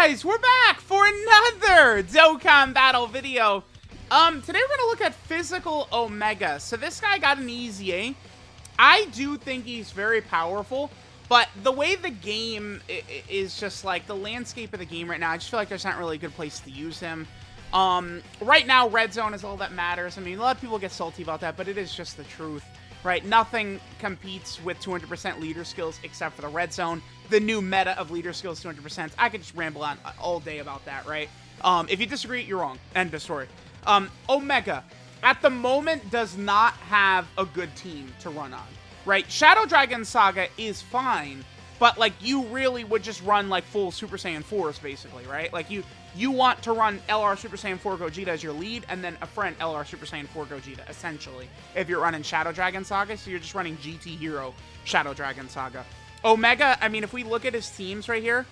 guys, we're back for another Dokkan battle video. Today we're gonna look at Physical Omega. So this guy got an EZA. I do think he's very powerful, but the way the game is just like the landscape of the game right now, I just feel like there's not really a good place to use him. Right now, red zone is all that matters. I mean, a lot of people get salty about that, but it is just the truth, right? Nothing competes with 200% leader skills except for the red zone. The new meta of leader skills 200%. I could just ramble on all day about that, right? If you disagree, you're wrong. End of story. Omega, at the moment, does not have a good team to run on, right? Shadow Dragon Saga is fine, but, like, you really would just run, like, full Super Saiyan 4s, basically, right? Like, you want to run LR Super Saiyan 4 Gogeta as your lead, and then a friend LR Super Saiyan 4 Gogeta, essentially, if you're running Shadow Dragon Saga, so you're just running GT Hero Shadow Dragon Saga. Omega, I mean, if we look at his teams right here,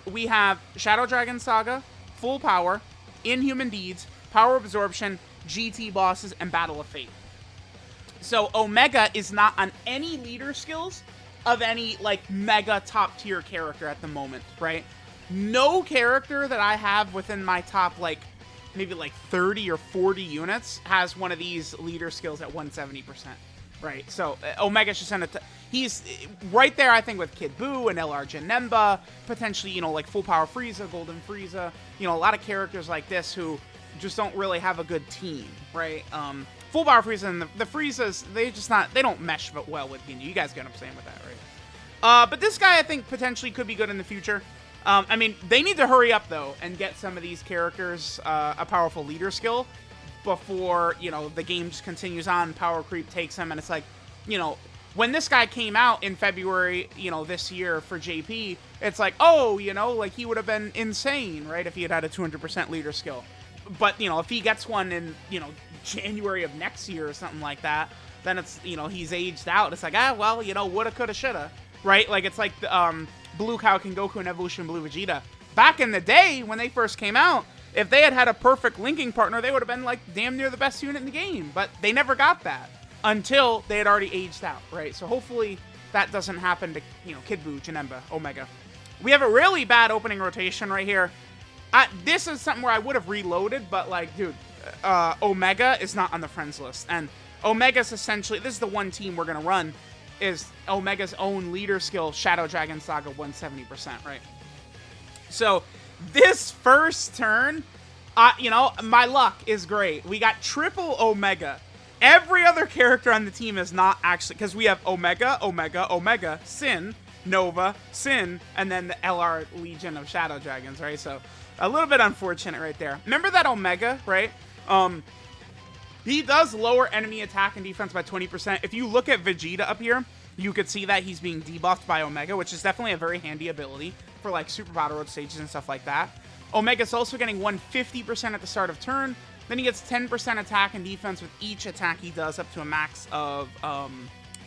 we have Shadow Dragon Saga, Full Power, Inhuman Deeds, Power Absorption, GT Bosses, and Battle of Fate. So Omega is not on any leader skills of any, like, mega top-tier character at the moment, right? No character that I have within my top, like, maybe, like, 30 or 40 units has one of these leader skills at 170%, right? So Omega's just in he's right there, I think, with Kid Buu and LR Janemba, potentially, you know, like, Full Power Frieza, Golden Frieza, you know, a lot of characters like this who just don't really have a good team, right? Full Power Frieza and the Friezas, they don't mesh well with Ginyu. You guys get what I'm saying with that, right? But this guy, I think, potentially could be good in the future. I mean, they need to hurry up, though, and get some of these characters a powerful leader skill before, you know, the game just continues on, power creep takes them, and it's like, you know, when this guy came out in February, you know, this year for JP, it's like, oh, you know, like, he would have been insane, right, if he had had a 200% leader skill. But, you know, if he gets one in, you know, January of next year or something like that, then it's, you know, he's aged out. It's like, well, you know, woulda, coulda, shoulda, right? Like, it's like the, Blue Cow King Goku and Evolution Blue Vegeta. Back in the day, when they first came out, if they had had a perfect linking partner, they would have been, like, damn near the best unit in the game. But they never got that until they had already aged out, right? So hopefully that doesn't happen to, you know, Kid Buu, Janemba, Omega. We have a really bad opening rotation right here. This is something where I would have reloaded, but, like, dude, Omega is not on the friends list. And Omega's essentially, this is the one team we're going to run, is Omega's own leader skill, Shadow Dragon Saga, 170%, right? So, this first turn, you know, my luck is great. We got triple Omega. Every other character on the team is not actually, because we have Omega, Omega, Omega, Sin, Nova, Sin, and then the LR Legion of Shadow Dragons, right? So, a little bit unfortunate right there. Remember that Omega, right? He does lower enemy attack and defense by 20%. If you look at Vegeta up here, you could see that he's being debuffed by Omega, which is definitely a very handy ability for, like, Super Battle Road stages and stuff like that. Omega's also getting 150% at the start of turn. Then he gets 10% attack and defense with each attack he does up to a max of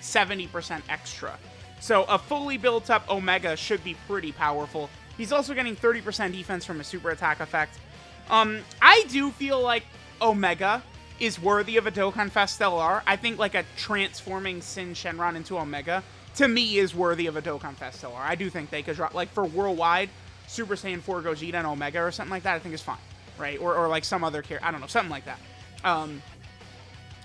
70% extra. So a fully built up Omega should be pretty powerful. He's also getting 30% defense from a super attack effect. I do feel like Omega is worthy of a Dokkan Fest LR. I think, like, a transforming Sin Shenron into Omega, to me, is worthy of a Dokkan Fest LR. I do think they could drop, like, for worldwide, Super Saiyan 4 Gogeta and Omega or something like that, I think is fine, right? Or like, some other character, I don't know, something like that.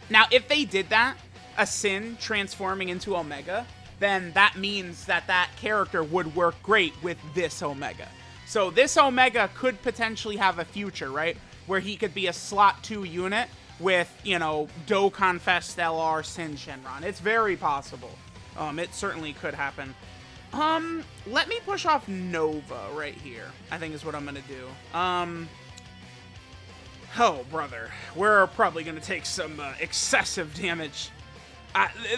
Now, if they did that, a Sin transforming into Omega, then that means that that character would work great with this Omega. So this Omega could potentially have a future, right? Where he could be a slot 2 unit with, you know, Dokkan Fest LR Sin Shenron. It's very possible. It certainly could happen. Let me push off Nova right here, I think is what I'm gonna do. Oh, brother. We're probably gonna take some excessive damage.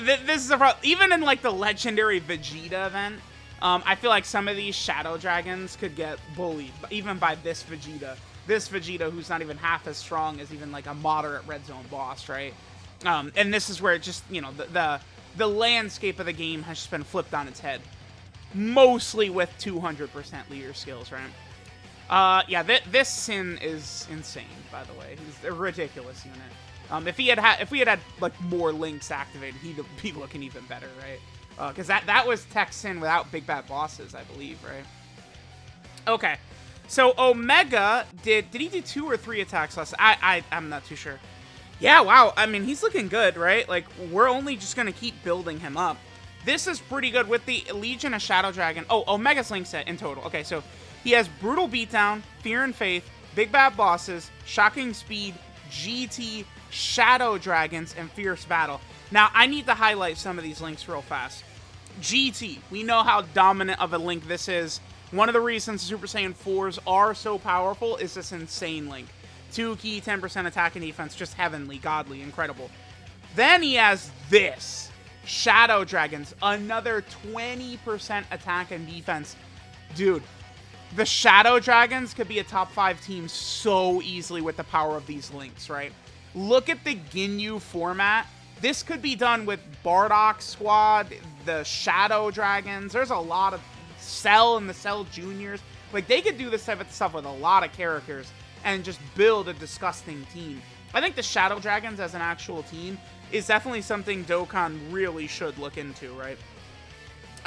This is a problem. Even in, like, the legendary Vegeta event, I feel like some of these Shadow Dragons could get bullied, even by this Vegeta. This Vegeta, who's not even half as strong as even, like, a moderate red zone boss, right? And this is where it just, you know, the landscape of the game has just been flipped on its head. Mostly with 200% leader skills, right? Yeah, this Sin is insane, by the way. He's a ridiculous unit. If we had had like more links activated, he'd be looking even better, right? Because that was Tech Sin without big bad bosses, I believe, right? Okay, So Omega did he do 2 or 3 attacks last? I'm not too sure. Yeah, wow. I mean, he's looking good, right? Like, we're only just gonna keep building him up. This is pretty good with the Legion of Shadow Dragon. Oh, Omega's link set in total. Okay, so he has Brutal Beatdown, Fear and Faith, Big Bad Bosses, Shocking Speed, GT, Shadow Dragons, and Fierce Battle. Now, I need to highlight some of these links real fast. GT, we know how dominant of a link this is. One of the reasons Super Saiyan 4s are so powerful is this insane link. 2 key, 10% attack and defense, just heavenly, godly, incredible. Then he has this. Shadow Dragons, another 20% attack and defense. Dude, the Shadow Dragons could be a top 5 team so easily with the power of these links, right? Look at the Ginyu format. This could be done with Bardock Squad, the Shadow Dragons. There's a lot of Cell and the Cell Juniors. Like, they could do this type of stuff with a lot of characters and just build a disgusting team. I think the Shadow Dragons as an actual team is definitely something Dokkan really should look into, right?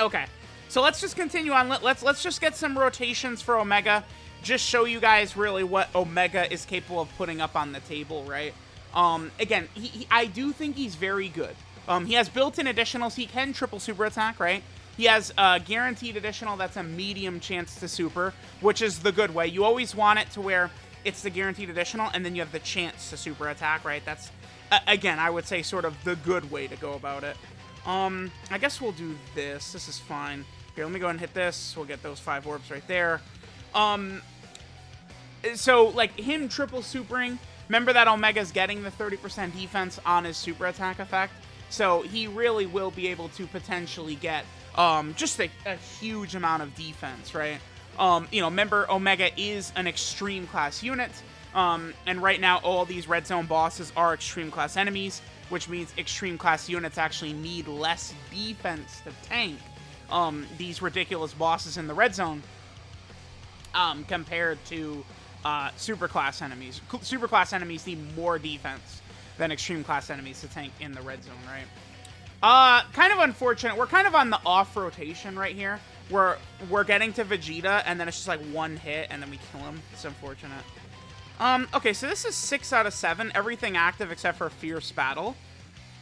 Okay, so let's just continue on. Let's just get some rotations for Omega. Just show you guys really what Omega is capable of putting up on the table, right? Again, I do think he's very good. He has built-in additionals. He can triple super attack, right? He has a guaranteed additional that's a medium chance to super, which is the good way. You always want it to where it's the guaranteed additional, and then you have the chance to super attack, right? That's, again, I would say sort of the good way to go about it. I guess we'll do this. This is fine. Here, let me go ahead and hit this. We'll get those 5 orbs right there. So, like, him triple supering, remember that Omega's getting the 30% defense on his super attack effect? So, he really will be able to potentially get just a huge amount of defense, right? You know, remember, Omega is an extreme class unit, and right now all these red zone bosses are extreme class enemies, which means extreme class units actually need less defense to tank these ridiculous bosses in the red zone compared to super class enemies. Super class enemies need more defense than extreme class enemies to tank in the red zone, right? Kind of unfortunate. We're kind of on the off rotation right here. We're getting to Vegeta, and then it's just like 1 hit, and then we kill him. It's unfortunate. Okay, so this is 6 out of 7. Everything active except for Fierce Battle.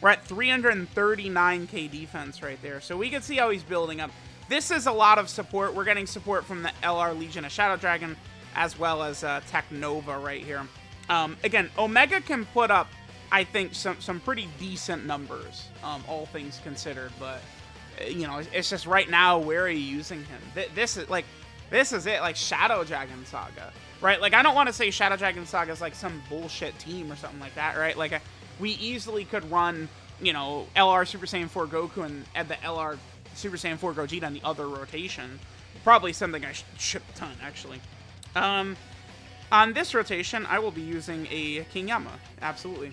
We're at 339k defense right there. So we can see how he's building up. This is a lot of support. We're getting support from the LR Legion of Shadow Dragon, as well as Tech Nova right here. Again, Omega can put up, I think, some pretty decent numbers, all things considered, but you know, it's just right now, where are you using him? This is it, like Shadow Dragon Saga, right? Like, I don't want to say Shadow Dragon Saga is like some bullshit team or something like that, right? Like, we easily could run, you know, LR Super Saiyan 4 Goku and the LR Super Saiyan 4 Gogeta on the other rotation. Probably something I should have done, actually. On this rotation, I will be using a King Yama, absolutely.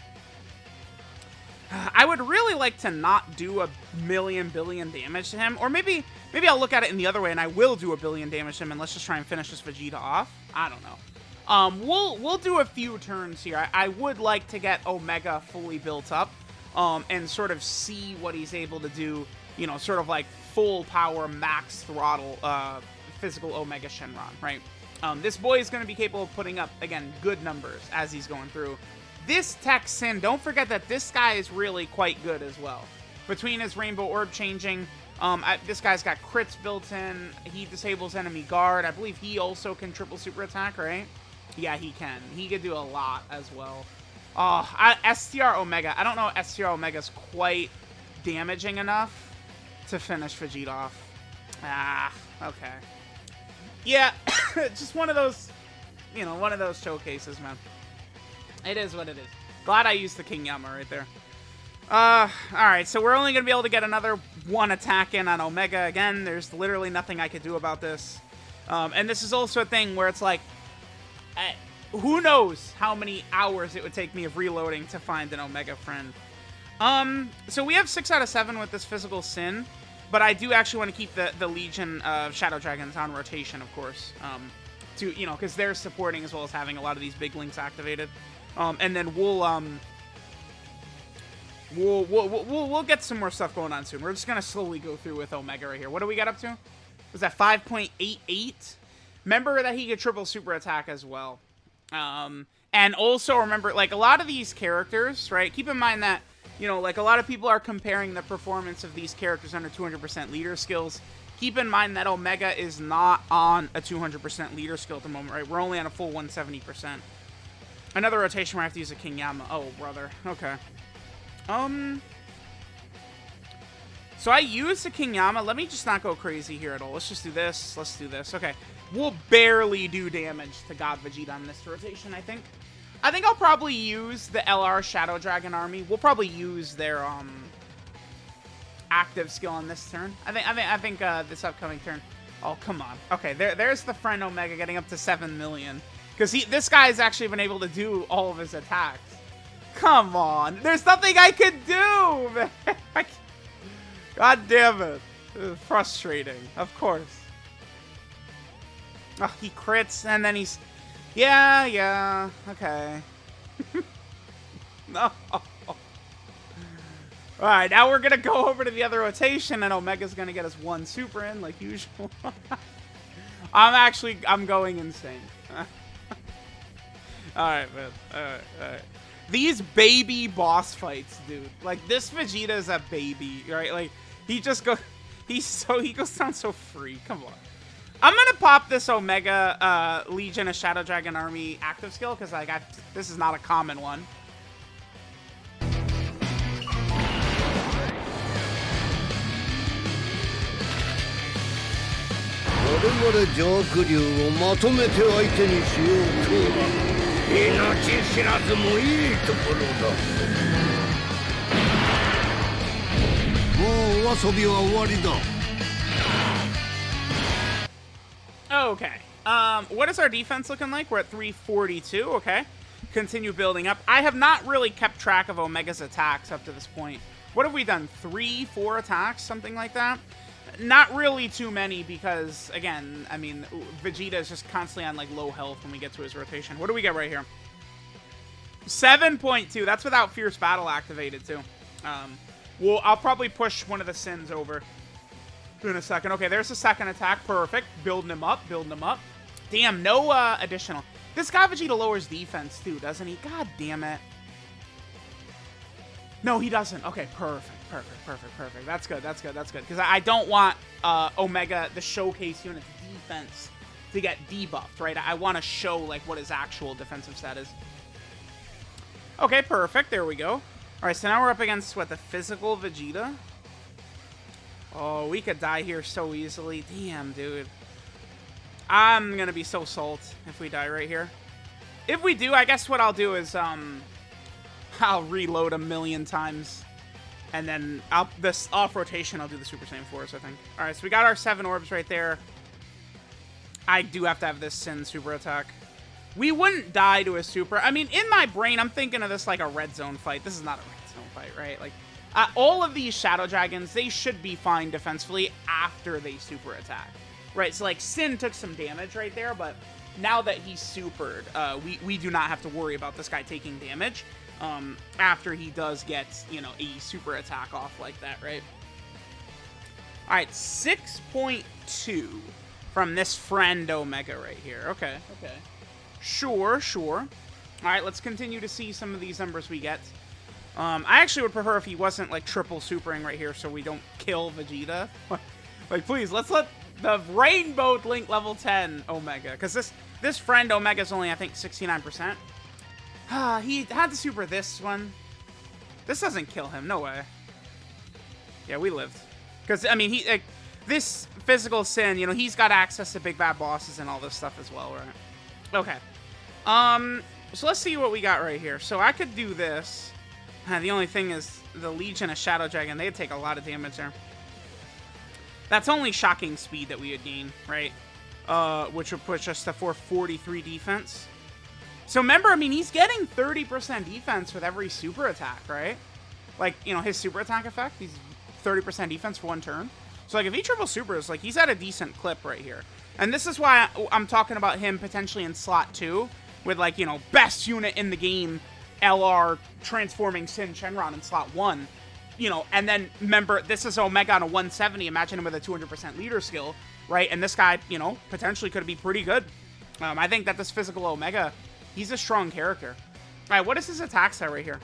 I would really like to not do a billion damage to him, or maybe I'll look at it in the other way and I will do a billion damage to him, and let's just try and finish this Vegeta off. I don't know. We'll do a few turns here. I would like to get Omega fully built up, and sort of see what he's able to do. You know, sort of like full power, max throttle, physical Omega Shenron, right? This boy is going to be capable of putting up, again, good numbers as he's going through. This Tech Sin, don't forget that this guy is really quite good as well. Between his Rainbow Orb changing, this guy's got crits built in. He disables enemy guard. I believe he also can triple super attack, right? Yeah, he can. He could do a lot as well. STR Omega. I don't know if STR Omega's quite damaging enough to finish Vegeta off. Okay. Yeah, just one of those, you know, one of those showcases, man. It is what it is. Glad I used the King Yama right there. Alright, so we're only going to be able to get another 1 attack in on Omega. Again, there's literally nothing I could do about this. And this is also a thing where it's like, who knows how many hours it would take me of reloading to find an Omega friend. So we have 6 out of 7 with this Physical Sin, but I do actually want to keep the Legion of Shadow Dragons on rotation, of course. To, you know, because they're supporting as well as having a lot of these big links activated. And then we'll get some more stuff going on soon. We're just gonna slowly go through with Omega right here. What do we got up to? Was that 5.88? Remember that he could triple super attack as well. And also remember, like, a lot of these characters, right? Keep in mind that, you know, like, a lot of people are comparing the performance of these characters under 200% leader skills. Keep in mind that Omega is not on a 200% leader skill at the moment, right? We're only on a full 170%. Another rotation where I have to use a King Yama. Oh, brother. Okay. So I used the King Yama. Let me just not go crazy here at all. Let's just do this. Let's do this. Okay. We'll barely do damage to God Vegeta on this rotation, I think. I think I'll probably use the LR Shadow Dragon army. We'll probably use their active skill on this turn. I think this upcoming turn. Oh, come on. Okay, there's the friend Omega getting up to 7 million. Because this guy's actually been able to do all of his attacks. Come on. There's nothing I could do, man. God damn it. It's frustrating. Of course. Oh, he crits, and then he's... Yeah, okay. No. Alright, now we're gonna go over to the other rotation, and Omega's gonna get us one super in, like usual. I'm going insane. Alright, man. Alright. These baby boss fights, dude. Like, this Vegeta is a baby, right? Like, he goes down so free. Come on. I'm gonna pop this Omega Legion of Shadow Dragon Army active skill, because, like, this is not a common one. Okay. What is our defense looking like? We're at 342. Okay. Continue building up. I have not really kept track of Omega's attacks up to this point. What have we done? 3-4 attacks? Something like that? Not really too many because, again, I mean, Vegeta is just constantly on, like, low health when we get to his rotation. What do we get right here? 7.2. That's without Fierce Battle activated, too. Well, I'll probably push one of the Sins over in a second. Okay, there's the second attack. Perfect. Building him up. Damn, no additional. This guy Vegeta lowers defense, too, doesn't he? God damn it. No, he doesn't. Okay, perfect. That's good. Because I don't want Omega, the showcase unit's defense, to get debuffed, right? I want to show, like, what his actual defensive stat is. Okay, perfect. There we go. All right, so now we're up against, what, the physical Vegeta? Oh, we could die here so easily. Damn, dude. I'm going to be so salt if we die right here. If we do, I guess what I'll do is, I'll reload a million times. And then this off rotation, I'll do the Super Saiyan Force, I think. All right, so we got our 7 orbs right there. I do have to have this Sin super attack. We wouldn't die to a super. I mean, in my brain, I'm thinking of this like a red zone fight. This is not a red zone fight, right? Like, all of these Shadow Dragons, they should be fine defensively after they super attack, right? So, like, Sin took some damage right there, but now that he's supered, we do not have to worry about this guy taking damage. After he does get, you know, a super attack off like that, right? All right, 6.2 from this friend Omega right here. Okay. Sure. All right, let's continue to see some of these numbers we get. I actually would prefer if he wasn't, like, triple supering right here so we don't kill Vegeta. Like, please, let's let the Rainbow Link level 10 Omega. Because this friend Omega's only, I think, 69%. He had to super this one. This doesn't kill him. No way. Yeah, we lived. Because, I mean, this physical Sin, you know, he's got access to big bad bosses and all this stuff as well, right? Okay. So let's see what we got right here. So I could do this. The only thing is the Legion of Shadow Dragon, they'd take a lot of damage there. That's only shocking speed that we would gain, right? Which would push us to 443 defense. So remember, I mean, he's getting 30% defense with every super attack, right? Like, you know, his super attack effect, he's 30% defense for one turn. So, like, if he triple supers, like, he's at a decent clip right here. And this is why I'm talking about him potentially in slot 2 with, like, you know, best unit in the game, LR transforming Sin Shenron in slot 1. You know, and then remember, this is Omega on a 170. Imagine him with a 200% leader skill. right? And this guy, you know, potentially could be pretty good. I think that this physical Omega, he's a strong character. All right, what is his attack set right here?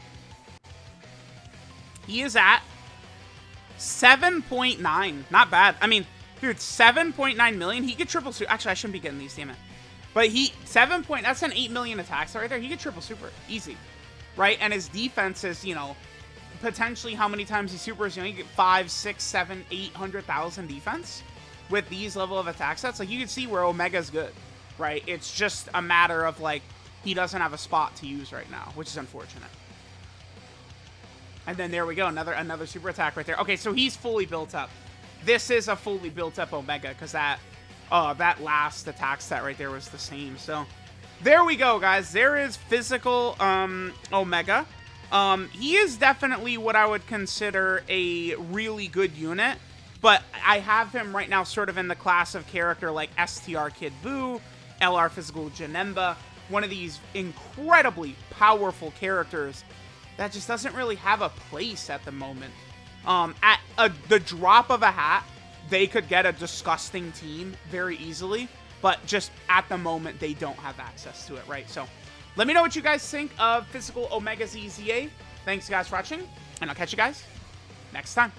He is at 7.9. Not bad. I mean, dude, 7.9 million. He could triple super. Actually, I shouldn't be getting these, damn it. But that's an 8 million attack set right there. He could triple super. Easy. Right? And his defense is, you know, potentially how many times he supers, you know, you get 5, 6, 7, 800,000 defense with these level of attack sets. Like, you can see where Omega's good, right? It's just a matter of, like, he doesn't have a spot to use right now, which is unfortunate. And then there we go, another super attack right there. Okay, so he's fully built up. This is a fully built up Omega, because that last attack set right there was the same. So there we go, guys. There is physical Omega. He is definitely what I would consider a really good unit, but I have him right now sort of in the class of character like STR Kid Buu, LR Physical Janemba, one of these incredibly powerful characters that just doesn't really have a place at the moment. At the drop of a hat, they could get a disgusting team very easily, but just at the moment, they don't have access to it, right? So let me know what you guys think of Physical Omega's EZA. Thanks, guys, for watching, and I'll catch you guys next time.